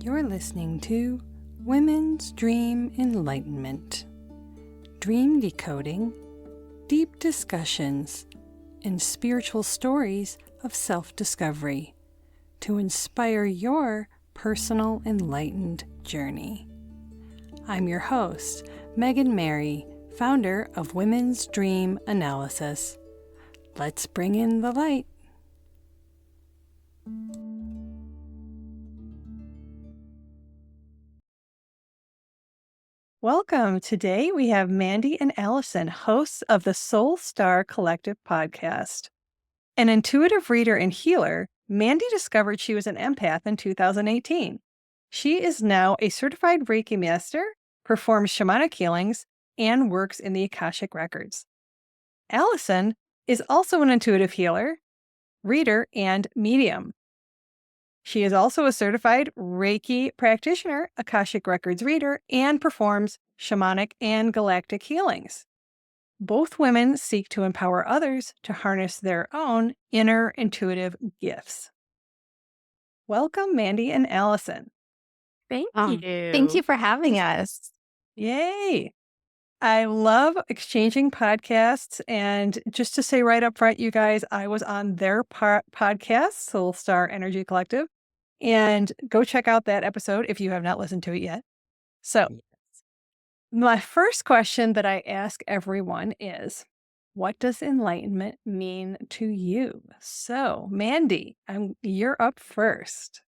You're listening to Women's Dream Enlightenment. Dream decoding, deep discussions, and spiritual stories of self-discovery to inspire your personal enlightened journey. I'm your host, Megan Mary, founder of Women's Dream Analysis. Let's bring in the light. Welcome. Today we have Mandy and Allison, hosts of the Soul Star Collective podcast. An intuitive reader and healer, Mandy discovered she was an empath in 2018. She is now a certified Reiki master, performs shamanic healings, and works in the Akashic Records. Allison is also an intuitive healer, reader, and medium. She is also a certified Reiki practitioner, Akashic Records reader, and performs shamanic and galactic healings. Both women seek to empower others to harness their own inner intuitive gifts. Welcome, Mandy and Allison. Thank you. Thank you for having us. Yay! I love exchanging podcasts. And just to say right up front, you guys, I was on their podcast, Soul Star Energy Collective. And go check out that episode if you have not listened to it yet. So, my first question that I ask everyone is, what does enlightenment mean to you? So, Mandy, you're up first.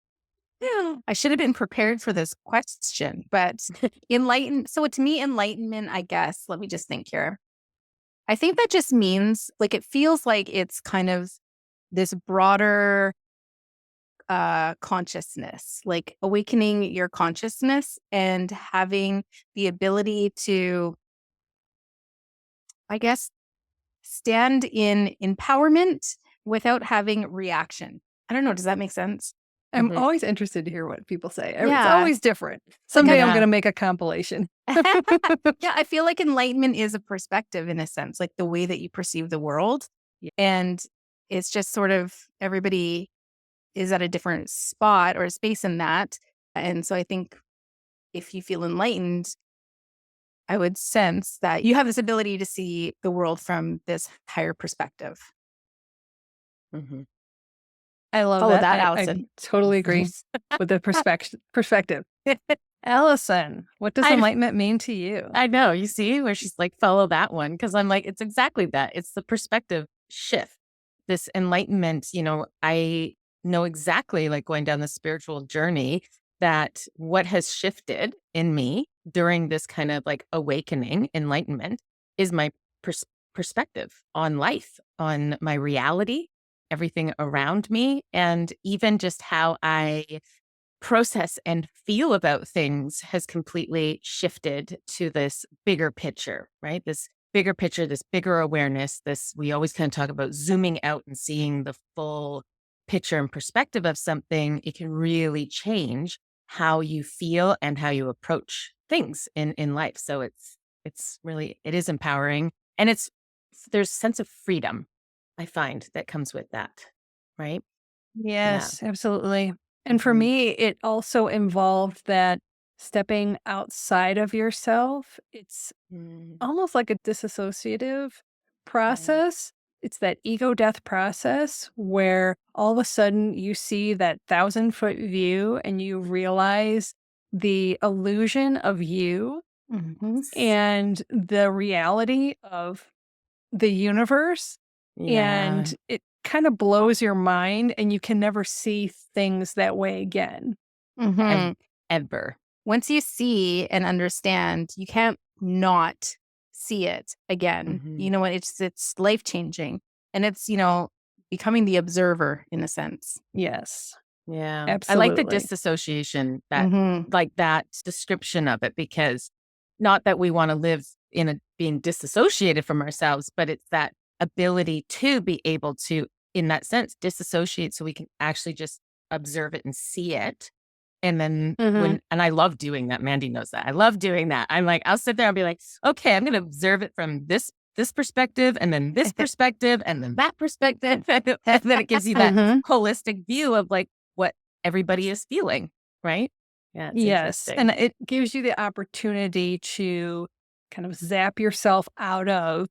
I should have been prepared for this question, but So to me, enlightenment, I guess, let me just think here. I think that just means it feels like it's kind of this broader consciousness, like awakening your consciousness and having the ability to, I guess, stand in empowerment without having reaction. I don't know. Does that make sense? I'm always interested to hear what people say. It's always different. Someday I'm going to make a compilation. Yeah, I feel like enlightenment is a perspective in a sense, like the way that you perceive the world. Yeah. And it's just sort of everybody is at a different spot or space in that. And so I think if you feel enlightened, I would sense that you have this ability to see the world from this higher perspective. Mm-hmm. I love that, Allison. I totally agree with the perspective. Allison, what does enlightenment mean to you? I know. You see where she's like, follow that one. Because I'm like, it's exactly that. It's the perspective shift. This enlightenment, I know exactly, like going down the spiritual journey, that what has shifted in me during this kind of like awakening, enlightenment, is my perspective on life, on my reality, everything around me, and even just how I process and feel about things has completely shifted to this bigger picture, right? This bigger picture, this bigger awareness, we always kind of talk about zooming out and seeing the full picture and perspective of something. It can really change how you feel and how you approach things in life. So it is empowering, and there's a sense of freedom, I find, that comes with that, right? Yes, absolutely. And for me, it also involved that stepping outside of yourself. It's almost like a disassociative process. It's that ego death process where all of a sudden you see that 1,000-foot view and you realize the illusion of you and the reality of the universe. Yeah. And it kind of blows your mind, and you can never see things that way again. Ever. Once you see and understand, you can't not see it again. You know what? It's life-changing. And it's, becoming the observer in a sense. Yes. Yeah. Absolutely. I like the disassociation, that description of it, because not that we want to live being disassociated from ourselves, but it's that ability to be able to, in that sense, disassociate so we can actually just observe it and see it. And then and I love doing that. Mandy knows that. I love doing that. I'm like, I'll sit there and be like, okay, I'm going to observe it from this perspective, and then this perspective, and then that perspective. And then it gives you that holistic view of like what everybody is feeling, right? Yeah, it's Yes. interesting. And it gives you the opportunity to kind of zap yourself out of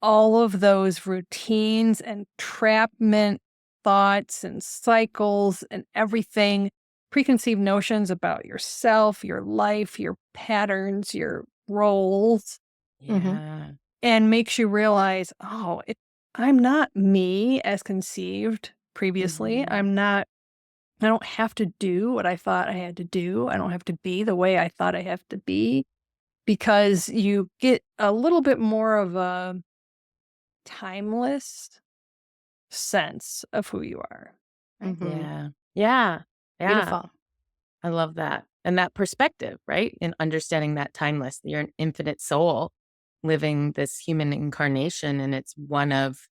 all of those routines and entrapment thoughts and cycles and everything, preconceived notions about yourself, your life, your patterns, your roles, Yeah. and makes you realize, oh, I'm not me as conceived previously. Mhm. I don't have to do what I thought I had to do. I don't have to be the way I thought I have to be, because you get a little bit more of a timeless sense of who you are. Yeah. Yeah. Yeah. Beautiful. I love that. And that perspective, right? In understanding that timeless, you're an infinite soul living this human incarnation, and it's one of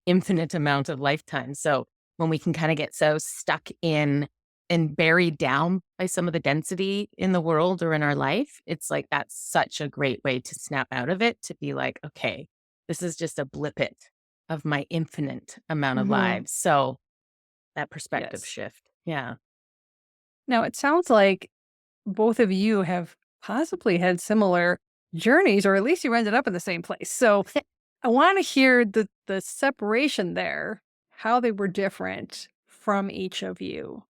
infinite amount of lifetimes. So when we can kind of get so stuck in and buried down by some of the density in the world or in our life, it's like that's such a great way to snap out of it, to be like, okay, this is just a blippet of my infinite amount of lives. So that perspective Yes. shift. Yeah. Now, it sounds like both of you have possibly had similar journeys, or at least you ended up in the same place. So I want to hear the separation there, how they were different from each of you.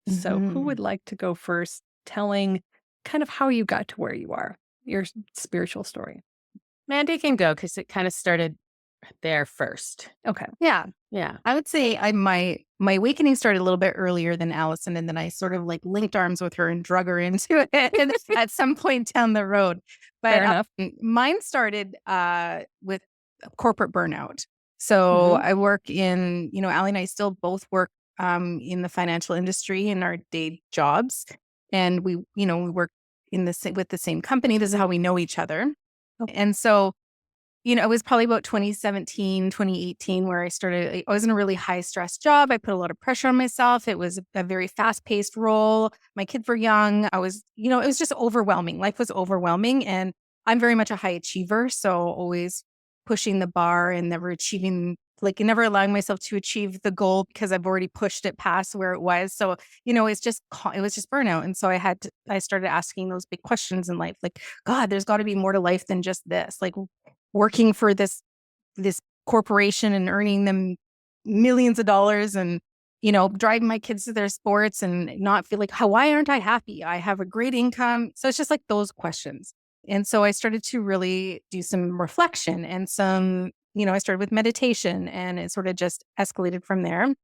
So who would like to go first, telling kind of how you got to where you are, your spiritual story? Mandy can go because it kind of started there first. Okay. Yeah. Yeah. I would say my awakening started a little bit earlier than Allison, and then I sort of like linked arms with her and drug her into it at some point down the road. But Fair enough. mine started with corporate burnout. So Mhm. I work in, Allie and I still both work in the financial industry in our day jobs, and we work with the same company. This is how we know each other, and so it was probably about 2017, 2018 where I was in a really high stress job. I put a lot of pressure on myself. It was a very fast paced role. My kids were young. It was just overwhelming. Life was overwhelming. And I'm very much a high achiever. So always pushing the bar and never achieving, like never allowing myself to achieve the goal because I've already pushed it past where it was. So, it was just burnout. And so I started asking those big questions in life, like, God, there's got to be more to life than just this. Like, working for this corporation and earning them millions of dollars, and driving my kids to their sports and not feel like, why aren't I happy? I have a great income. So it's just like those questions. And so I started to really do some reflection and I started with meditation, and it sort of just escalated from there.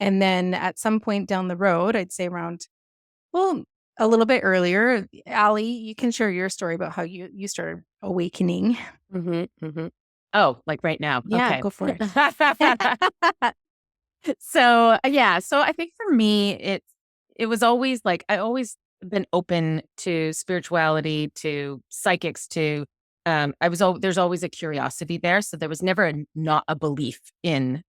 And then at some point down the road, I'd say around, well, a little bit earlier, Allie, you can share your story about how you started awakening. Oh, like right now. Yeah, Okay. go for it. So yeah, so I think for me, it was always like I always been open to spirituality, to psychics, to there's always a curiosity there. So there was never not a belief in,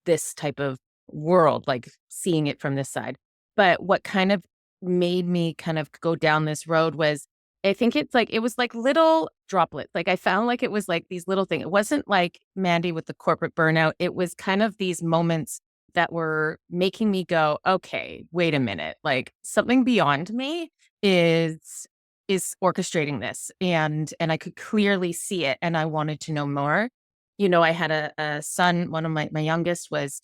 this type of world, like seeing it from this side. But what kind of made me kind of go down this road was, I think it was like little droplets. Like I found like it was like these little things. It wasn't like Mandy with the corporate burnout. It was kind of these moments that were making me go, okay, wait a minute. Like something beyond me is orchestrating this. And I could clearly see it, and I wanted to know more. I had a son, one of my youngest was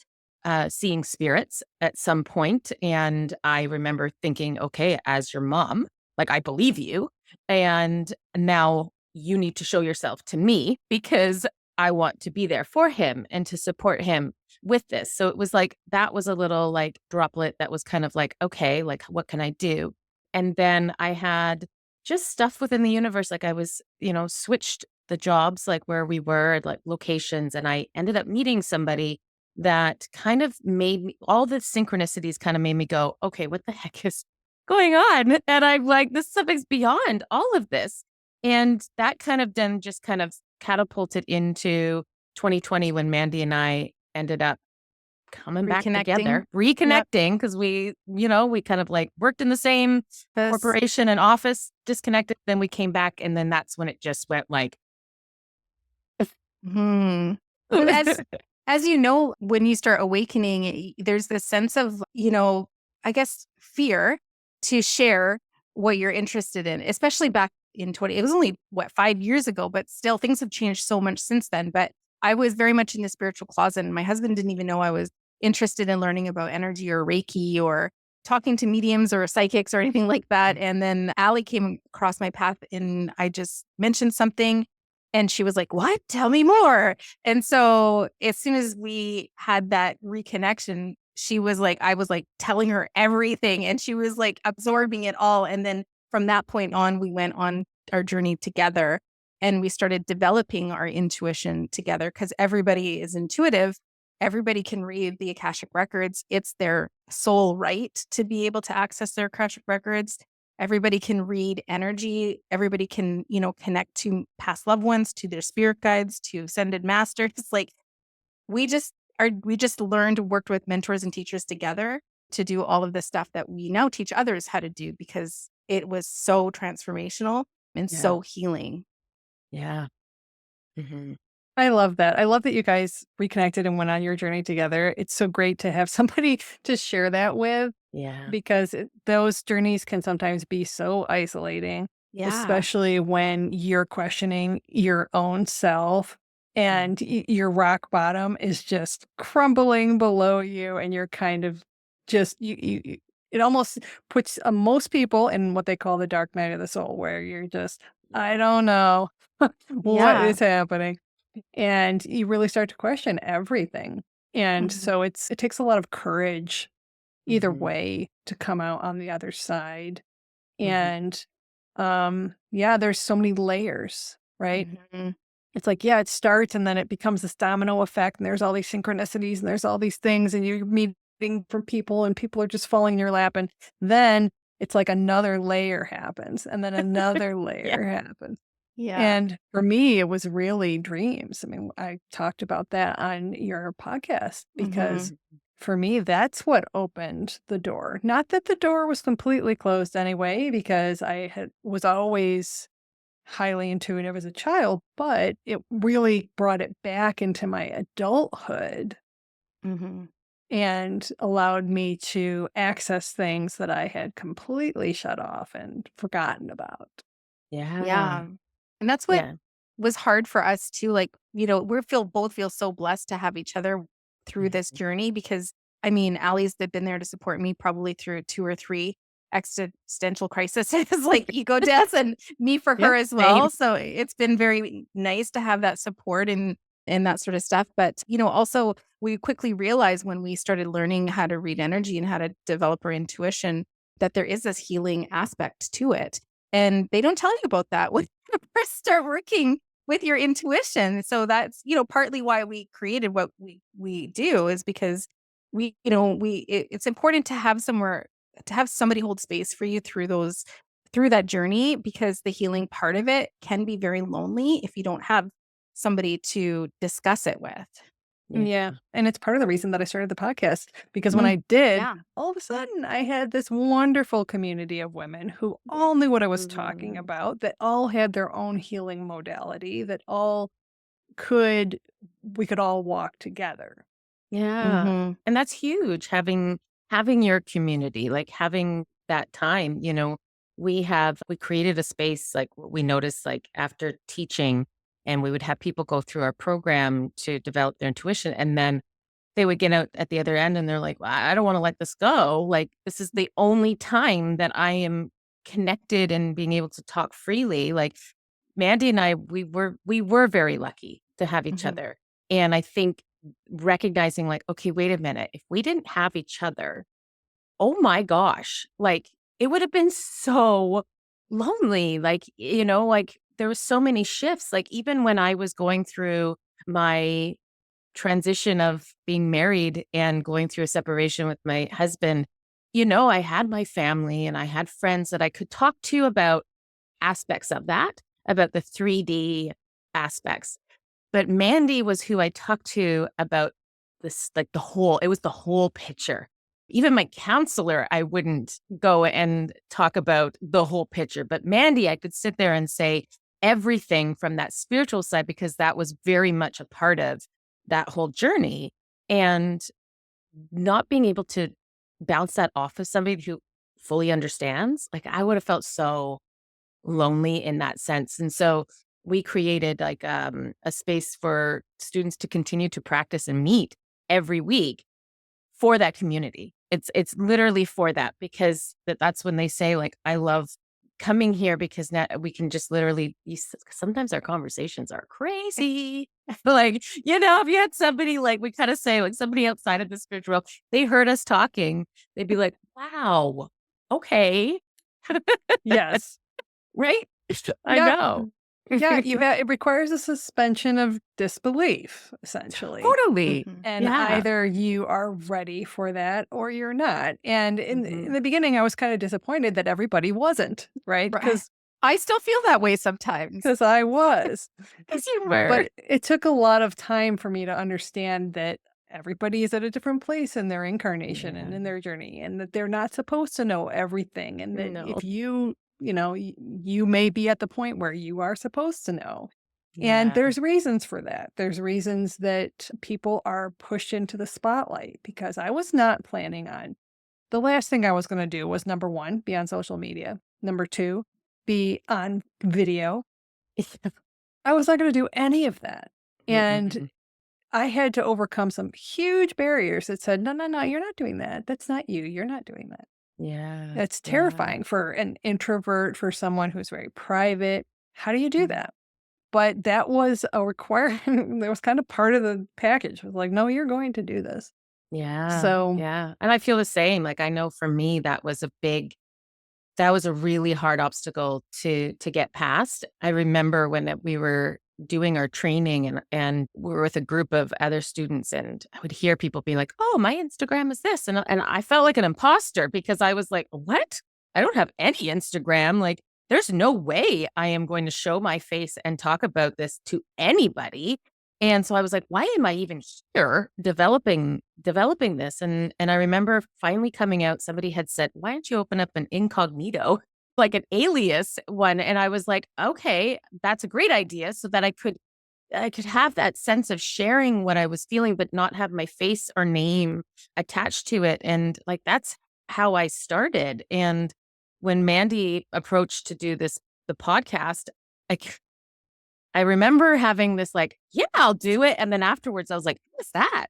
seeing spirits at some point. And I remember thinking, okay, as your mom, like I believe you. And now you need to show yourself to me because I want to be there for him and to support him with this. So it was like, that was a little like droplet that was kind of like, okay, like what can I do? And then I had just stuff within the universe. Like I was, switched the jobs, like where we were, like locations. And I ended up meeting somebody that kind of made me, all the synchronicities kind of made me go, okay, what the heck is going on? And I'm like, this something's beyond all of this. And that kind of then just kind of catapulted into 2020 when Mandy and I ended up coming back together, Yep. reconnecting because we kind of like worked in the same corporation and office, disconnected. Then we came back, and then that's when it just went like, And as you know, when you start awakening, there's this sense of, I guess, fear to share what you're interested in, especially back in it was only 5 years ago, but still things have changed so much since then. But I was very much in the spiritual closet, and my husband didn't even know I was interested in learning about energy or Reiki or talking to mediums or psychics or anything like that. And then Allie came across my path and I just mentioned something and she was like, "What? Tell me more." And so as soon as we had that reconnection, she was like, I was like telling her everything and she was like absorbing it all. And then from that point on, we went on our journey together and we started developing our intuition together because everybody is intuitive. Everybody can read the Akashic records. It's their soul right to be able to access their Akashic records. Everybody can read energy. Everybody can, connect to past loved ones, to their spirit guides, to ascended masters. Like we just worked with mentors and teachers together to do all of the stuff that we now teach others how to do because it was so transformational and Yeah. so healing. Yeah. Mm-hmm. I love that. I love that you guys reconnected and went on your journey together. It's so great to have somebody to share that with Yeah. because those journeys can sometimes be so isolating, Yeah. especially when you're questioning your own self and your rock bottom is just crumbling below you and you're kind of just it almost puts most people in what they call the dark night of the soul where you're just I don't know what Yeah. is happening. And you really start to question everything. And Mhm. so it takes a lot of courage either Mhm. way to come out on the other side. Mhm. And yeah, there's so many layers, right? Mhm. It's like, yeah, it starts and then it becomes this domino effect and there's all these synchronicities and there's all these things and you're meeting from people and people are just falling in your lap. And then it's like another layer happens and then another Yeah. layer happens. Yeah. And for me, it was really dreams. I mean, I talked about that on your podcast because Mhm. for me, that's what opened the door. Not that the door was completely closed anyway, because was always highly intuitive as a child, but it really brought it back into my adulthood Mhm. and allowed me to access things that I had completely shut off and forgotten about. Yeah. Yeah. And that's what Yeah. was hard for us too. Like, both feel so blessed to have each other through this Mhm. journey because I mean, Allie's been there to support me probably through 2 or 3 existential crises, like ego deaths, and me for her Yep, as same. well. So it's been very nice to have that support and that sort of stuff. But, also we quickly realized when we started learning how to read energy and how to develop our intuition that there is this healing aspect to it. And they don't tell you about that when you first start working with your intuition. So that's, partly why we created what we do is because it's important to have somebody hold space for you through that journey because the healing part of it can be very lonely if you don't have somebody to discuss it with. Yeah. Yeah, and it's part of the reason that I started the podcast because when Mm, I did, yeah. all of a sudden I had this wonderful community of women who all knew what I was talking Mhm. about, that all had their own healing modality, that all could we could all walk together. Yeah. Mhm. And that's huge having your community, like having that time, we created a space like we noticed like after teaching and we would have people go through our program to develop their intuition and then they would get out at the other end and they're like, well, I don't want to let this go. Like this is the only time that I am connected and being able to talk freely. Like Mandy and I, we were very lucky to have each Mhm. other. And I think recognizing like, okay, wait a minute, if we didn't have each other, oh my gosh, like it would have been so lonely. Like, like there was so many shifts. Like even when I was going through my transition of being married and going through a separation with my husband, I had my family and I had friends that I could talk to about aspects of that, about the 3D aspects. But Mandy was who I talked to about this, like it was the whole picture. Even my counselor, I wouldn't go and talk about the whole picture. But Mandy, I could sit there and say everything from that spiritual side because that was very much a part of that whole journey. And not being able to bounce that off of somebody who fully understands, like I would have felt so lonely in that sense. And so we created like a space for students to continue to practice and meet every week for that community. It's literally for that, because that's when they say like, I love coming here because now we can just literally, sometimes our conversations are crazy. But like, if you had somebody, like we kind of say, like somebody outside of the spiritual world, they heard us talking, they'd be like, wow, okay. Yes. Right? I Yep. know. Yeah, it requires a suspension of disbelief, essentially. Totally. And Yeah. either you are ready for that or you're not. And in the beginning, I was kind of disappointed that everybody wasn't, right? Because I still feel that way sometimes. I was. Because you were. But it took a lot of time for me to understand that everybody is at a different place in their incarnation and in their journey, and that they're not supposed to know everything. And that if you may be at the point where you are supposed to know. And there's reasons for that. There's reasons that people are pushed into the spotlight, because I was not planning on. The last thing I was going to do was, number one, be on social media. Number two, be on video. I was not going to do any of that. And I had to overcome some huge barriers that said, no, you're not doing that. That's not you. You're not doing that. Yeah. That's terrifying for an introvert, for someone who's very private. How do you do that? But that was a requirement. That was kind of part of the package. It was like, no, you're going to do this. Yeah. So yeah. And I feel the same. Like I know for me, that was a really hard obstacle to get past. I remember when we were doing our training and we were with a group of other students, and I would hear people be like, oh, my Instagram is this. And I felt like an imposter, because I was like, what? I don't have any Instagram. Like, there's no way I am going to show my face and talk about this to anybody. And so I was like, why am I even here developing this? And I remember finally coming out, somebody had said, why don't you open up an incognito, like an alias one? And I was like, okay, that's a great idea, so that I could have that sense of sharing what I was feeling, but not have my face or name attached to it. And like, that's how I started. And when Mandy approached to do the podcast, I remember having this like, yeah, I'll do it. And then afterwards I was like, what is that?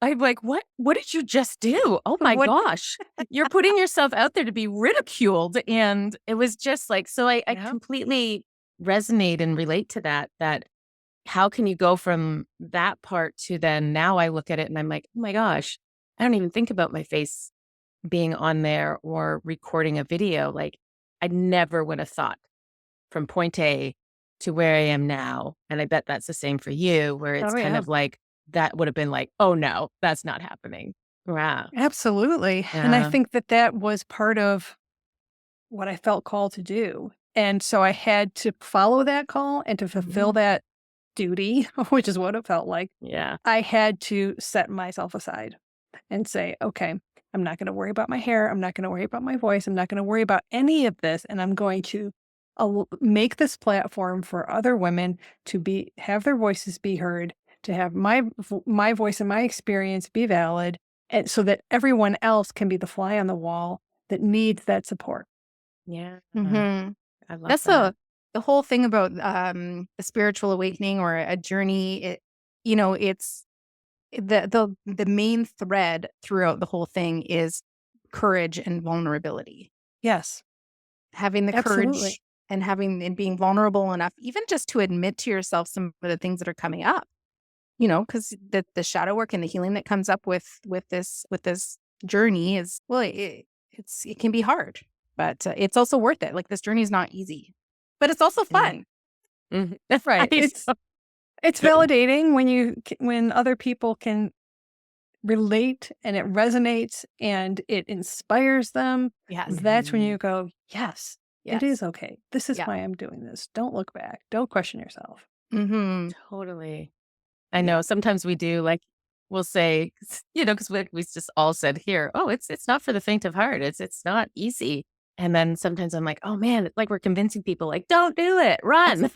I'm like, what did you just do? Oh my gosh. You're putting yourself out there to be ridiculed. And it was just like, so I completely resonate and relate to that how can you go from that part to then now I look at it and I'm like, oh my gosh, I don't even think about my face being on there or recording a video. Like I never would have thought from point A to where I am now. And I bet that's the same for you, where it's kind of like, that would have been like, oh no, that's not happening. Wow. absolutely. Yeah. And I think that was part of what I felt called to do. And so I had to follow that call and to fulfill that duty, which is what it felt like. Yeah. I had to set myself aside and say, okay, I'm not going to worry about my hair. I'm not going to worry about my voice. I'm not going to worry about any of this. And I'm going to make this platform for other women to have their voices be heard, to have my voice and my experience be valid, and so that everyone else can be the fly on the wall that needs that support. Yeah. I love that. The whole thing about a spiritual awakening or a journey. It's the main thread throughout the whole thing is courage and vulnerability. Yes. Having the courage and being vulnerable enough, even just to admit to yourself some of the things that are coming up, because the shadow work and the healing that comes up with this journey is, well, it can be hard, but it's also worth it. Like, this journey is not easy, but it's also fun. That's right. It's validating when other people can relate and it resonates and it inspires them. Yes. That's when you go, yes. It is okay. This is why I'm doing this. Don't look back. Don't question yourself. Totally. I know sometimes we do, like, we'll say, because we just all said here, oh, it's not for the faint of heart. It's not easy. And then sometimes I'm like, oh man, it's like we're convincing people like, don't do it, run.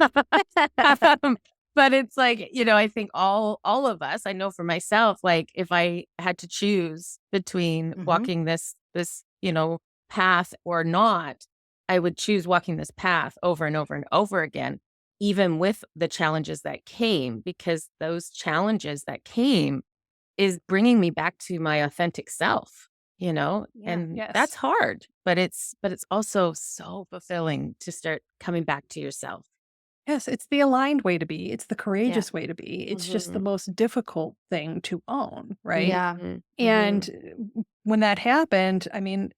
But it's like, I think all of us, I know for myself, like if I had to choose between walking this, path or not, I would choose walking this path over and over and over again, even with the challenges that came, because those challenges that came is bringing me back to my authentic self, and that's hard, but it's also so fulfilling to start coming back to yourself. Yes, it's the aligned way to be. It's the courageous way to be. It's just the most difficult thing to own, right? Yeah. And when that happened, I mean,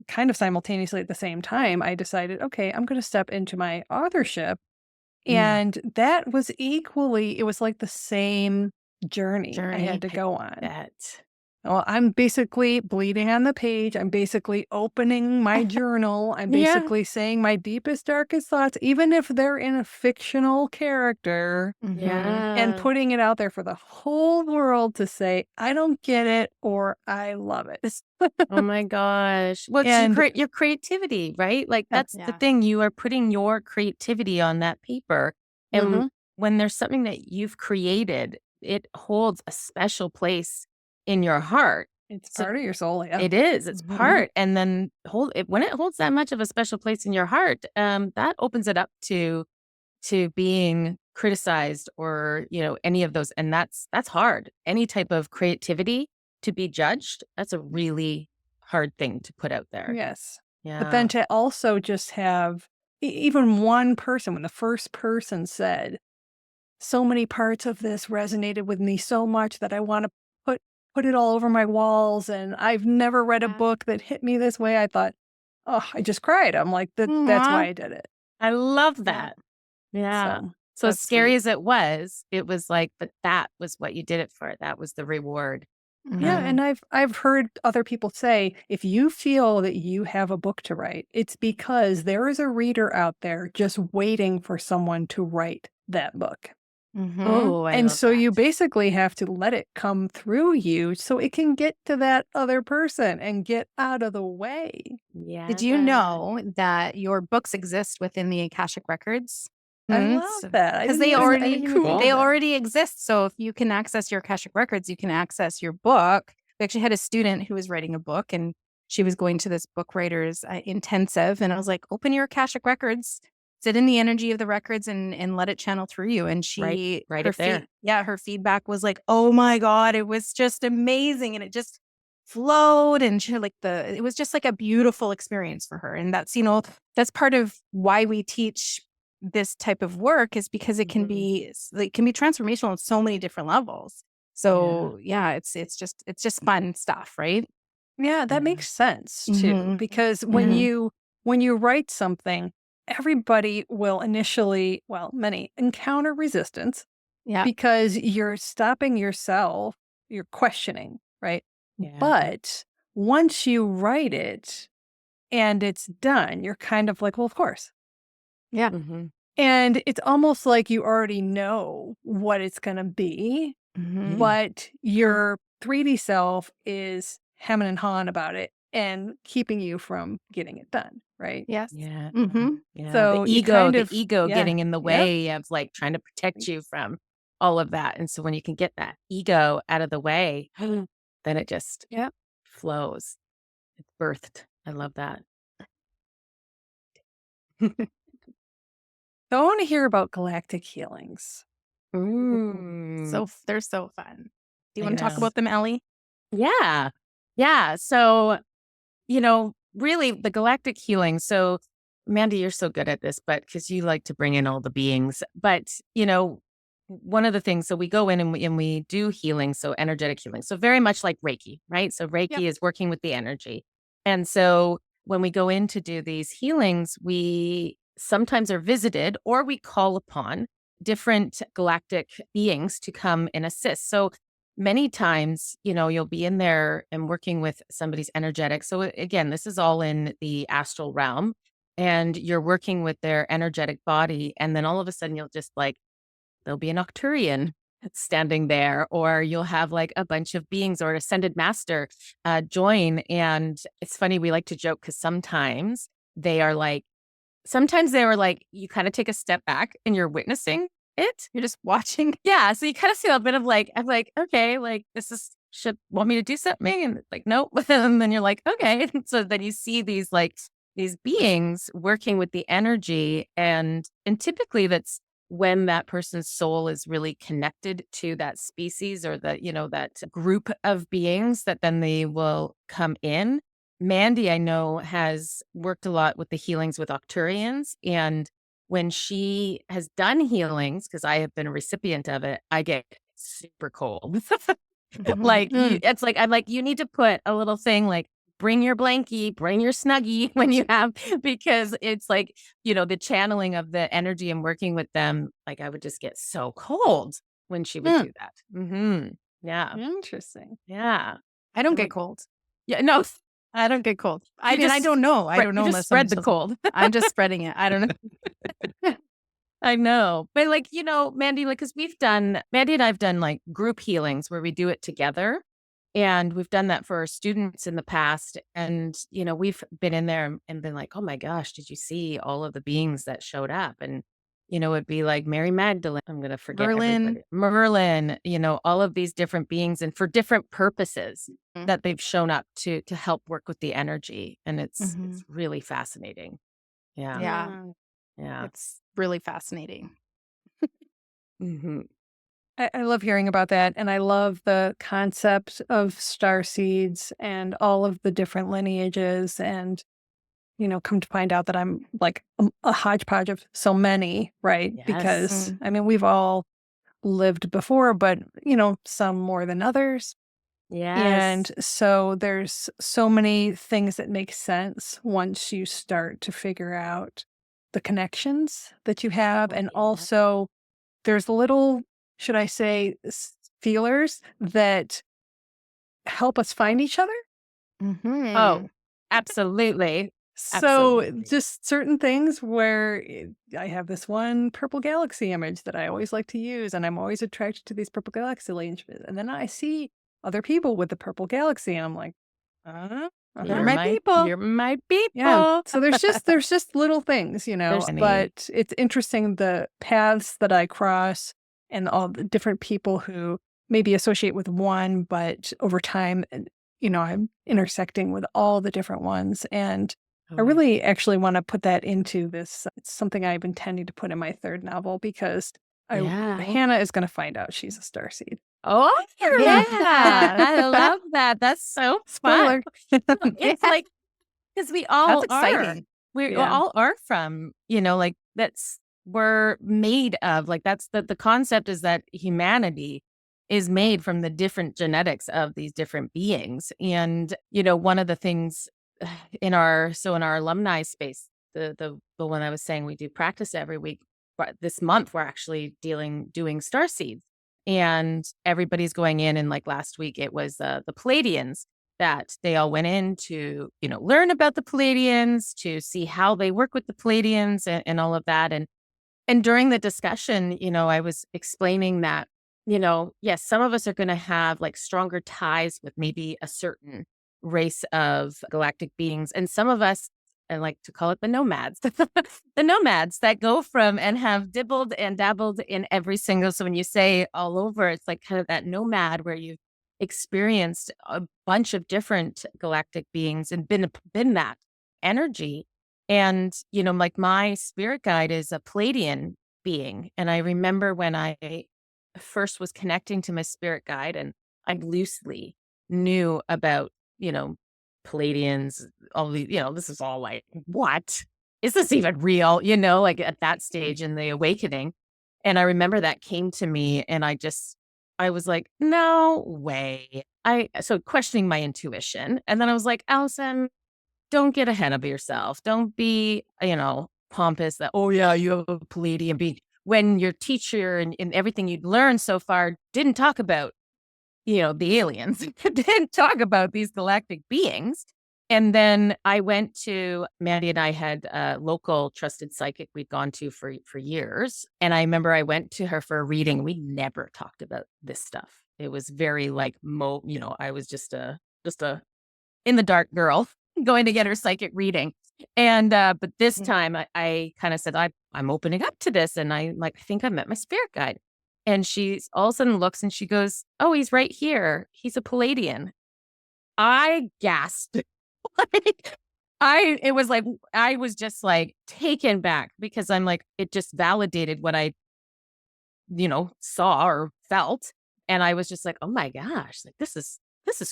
kind of simultaneously at the same time, I decided, okay, I'm going to step into my authorship. Yeah. And that was equally, it was like the same journey I had to go on. That. Well, I'm basically bleeding on the page. I'm basically opening my journal. I'm Yeah. basically saying my deepest, darkest thoughts, even if they're in a fictional character, and putting it out there for the whole world to say, I don't get it or I love it. Oh my gosh. Well, And- your creativity, right? Like that's the thing. You are putting your creativity on that paper. And when there's something that you've created, it holds a special place in your heart. It's part of your soul. Yeah. It is. It's part. And then when it holds that much of a special place in your heart, that opens it up to being criticized or, any of those. And that's hard. Any type of creativity to be judged, that's a really hard thing to put out there. Yes. Yeah. But then to also just have even one person, when the first person said, so many parts of this resonated with me so much that I want to put it all over my walls. And I've never read a book that hit me this way. I thought, oh, I just cried. I'm like, that's why I did it. I love that. Yeah. So as scary as it was like, but that was what you did it for. That was the reward. Yeah, and I've heard other people say, if you feel that you have a book to write, it's because there is a reader out there just waiting for someone to write that book. Oh, and so you basically have to let it come through you so it can get to that other person and get out of the way. Yeah. Did you know that your books exist within the Akashic records? I love that. Because they already exist. So if you can access your Akashic records, you can access your book. We actually had a student who was writing a book, and she was going to this book writers intensive, and I was like, open your Akashic records, sit in the energy of the records, and let it channel through you. And she right it there. Her feedback was like, oh my God, it was just amazing, and it just flowed, and she it was just like a beautiful experience for her. And that's that's part of why we teach this type of work, is because it can be transformational on so many different levels. So it's just fun stuff, right? Yeah, that makes sense too, because when you write something, everybody will initially, many encounter resistance. Yeah. Because you're stopping yourself, you're questioning, right? Yeah. But once you write it and it's done, you're kind of like, well, of course. Yeah. And it's almost like you already know what it's going to be, but your 3D self is hemming and hawing about it and keeping you from getting it done, right? Yes. Yeah. Yeah. So the ego getting in the way of like trying to protect you from all of that. And so when you can get that ego out of the way, then it just flows. It's birthed. I love that. So I want to hear about galactic healings. So they're so fun. Do you want to talk about them, Ellie? Yeah. Yeah. So, really the galactic healing. So Mandy, you're so good at this, but because you like to bring in all the beings, but one of the things, so we go in and we do healing. So energetic healing. So very much like Reiki, right? So Reiki is working with the energy. And so when we go in to do these healings, we sometimes are visited or we call upon different galactic beings to come and assist. So many times, you'll be in there and working with somebody's energetic. So again, this is all in the astral realm, and you're working with their energetic body. And then all of a sudden you'll just there'll be an Octurian standing there, or you'll have like a bunch of beings or an ascended master join. And it's funny, we like to joke because sometimes they were like, you kind of take a step back and you're witnessing it. You're just watching. Yeah. So you kind of see a bit of I'm like, okay, this is want me to do something? And it's like, nope. And then you're like, okay. So then you see these beings working with the energy, and typically that's when that person's soul is really connected to that species or that group of beings, that then they will come in. Mandy, I know, has worked a lot with the healings with Octurians, and when she has done healings, because I have been a recipient of it, I get super cold. It's like, I'm like, you need to put a little thing like, bring your blankie, bring your snuggie when you have, because it's like, the channeling of the energy and working with them. Like, I would just get so cold when she would do that. Mm-hmm. Yeah. Interesting. Yeah. I don't get cold. Yeah. No, I don't get cold. I just don't know. I don't know you unless just spread the cold. I'm just spreading it. I don't know. I know. But Mandy, because Mandy and I've done like group healings where we do it together. And we've done that for our students in the past. And, we've been in there and been like, oh my gosh, did you see all of the beings that showed up? And, it'd be like Mary Magdalene. I'm going to forget everybody. Merlin, all of these different beings, and for different purposes that they've shown up to help work with the energy. And it's really fascinating. Yeah. Yeah. Yeah. It's really fascinating. Mm-hmm. I love hearing about that. And I love the concept of starseeds and all of the different lineages. And, come to find out that I'm like a hodgepodge of so many, right? Yes. Because, we've all lived before, but, some more than others. Yes. And so there's so many things that make sense once you start to figure out the connections that you have. And also there's little, should I say, feelers that help us find each other. Oh, absolutely. So just certain things where I have this one purple galaxy image that I always like to use, and I'm always attracted to these purple galaxy images. And then I see other people with the purple galaxy, and I'm like, You're my people. You're my people. Yeah. So there's just little things, but it's interesting the paths that I cross and all the different people who maybe associate with one, but over time, I'm intersecting with all the different ones. And I really actually want to put that into this. It's something I've been intending to put in my third novel because Hannah is going to find out she's a starseed. Oh, yeah. I love that. That's so fun. It's like, because we all That's exciting. We all are from, we're made of, that's the concept is that humanity is made from the different genetics of these different beings. And, one of the things in our alumni space, the one I was saying, we do practice every week, but this month we're actually doing Starseeds. And everybody's going in, and like last week, it was the Pleiadians that they all went in to, learn about the Pleiadians, to see how they work with the Pleiadians and all of that. And during the discussion, I was explaining that, yes, some of us are going to have like stronger ties with maybe a certain race of galactic beings. And some of us, I like to call it the nomads, the nomads that go from and have dibbled and dabbled in every single. So when you say all over, it's like kind of that nomad where you've experienced a bunch of different galactic beings and been that energy. And, like my spirit guide is a Pleiadian being. And I remember when I first was connecting to my spirit guide, and I loosely knew about, Pleiadians, all the, this is all like, what? Is this even real? Like at that stage in the awakening. And I remember that came to me, and I was like, no way. So questioning my intuition. And then I was like, Allison, don't get ahead of yourself. Don't be, pompous that, oh yeah, you have a Pleiadian being, when your teacher and everything you'd learned so far didn't talk about, the aliens, didn't talk about these galactic beings. And then I went to, Mandy and I had a local trusted psychic we'd gone to for years. And I remember I went to her for a reading. We never talked about this stuff. It was very like, I was just a in the dark girl going to get her psychic reading. And, but this time I kind of said, I'm opening up to this. And I think I met my spirit guide. And she all of a sudden looks and she goes, oh, he's right here. He's a Palladian. I gasped. I was just like taken back because I'm like, it just validated what I, saw or felt. And I was just like, oh my gosh, like this is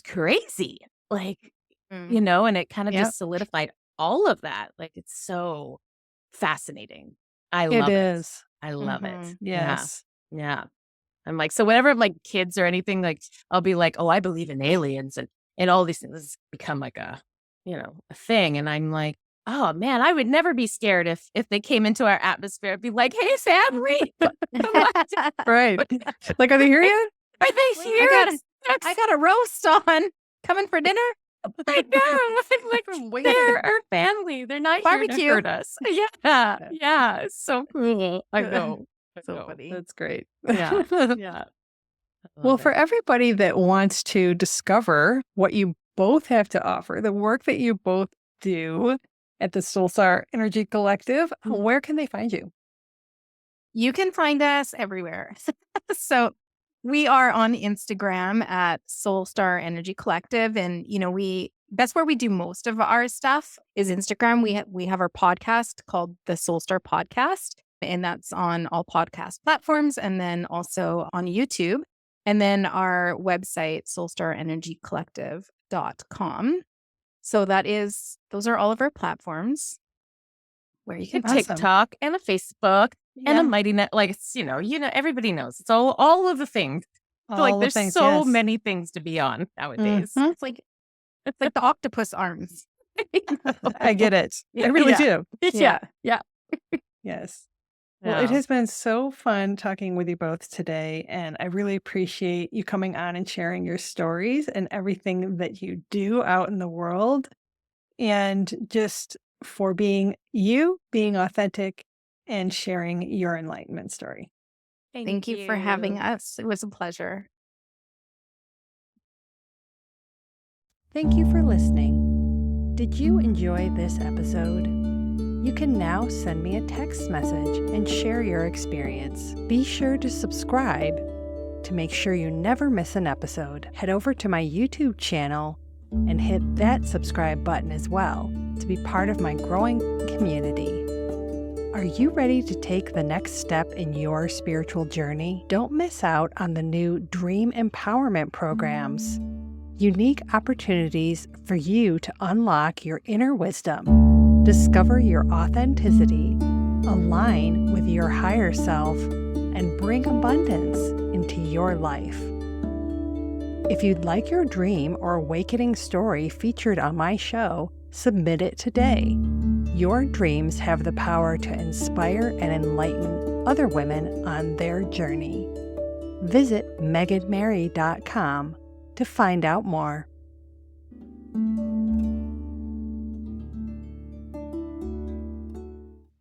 crazy. Like, and it kind of just solidified all of that. Like, it's so fascinating. I love it. It is. I love it. Yes. Yeah. I'm like, so whenever like kids or anything, like I'll be like, oh, I believe in aliens and all these things become like a thing. And I'm like, oh man, I would never be scared if they came into our atmosphere and be like, hey, family. Right. Like, are they here yet? Are they here? I got a roast on. Coming for dinner? I know. Like, they're our family. They're not Barbecue. here to hurt us. Yeah. Yeah. It's so cool. I know. So funny. That's great. Yeah. Yeah. Well, for everybody that wants to discover what you both have to offer, the work that you both do at the Soulstar Energy Collective, where can they find you? You can find us everywhere. So we are on Instagram at Soulstar Energy Collective. And, that's where we do most of our stuff is Instagram. We have our podcast called the Soulstar Podcast, and that's on all podcast platforms and then also on YouTube. And then our website, soulstarenergycollective.com. So those are all of our platforms where you can TikTok and a Facebook and a Mighty Net. Like, it's, everybody knows. It's all of the things. There's so many things to be on nowadays. Mm-hmm. It's like the octopus arms. I get it. I really do. Yeah. Yes. Well, it has been so fun talking with you both today, and I really appreciate you coming on and sharing your stories and everything that you do out in the world, and just for being authentic and sharing your enlightenment story. Thank you for having us. It was a pleasure. Thank you for listening. Did you enjoy this episode? You can now send me a text message and share your experience. Be sure to subscribe to make sure you never miss an episode. Head over to my YouTube channel and hit that subscribe button as well to be part of my growing community. Are you ready to take the next step in your spiritual journey? Don't miss out on the new Dream Empowerment programs. Unique opportunities for you to unlock your inner wisdom, discover your authenticity, align with your higher self, and bring abundance into your life. If you'd like your dream or awakening story featured on my show, submit it today. Your dreams have the power to inspire and enlighten other women on their journey. Visit meganmary.com to find out more.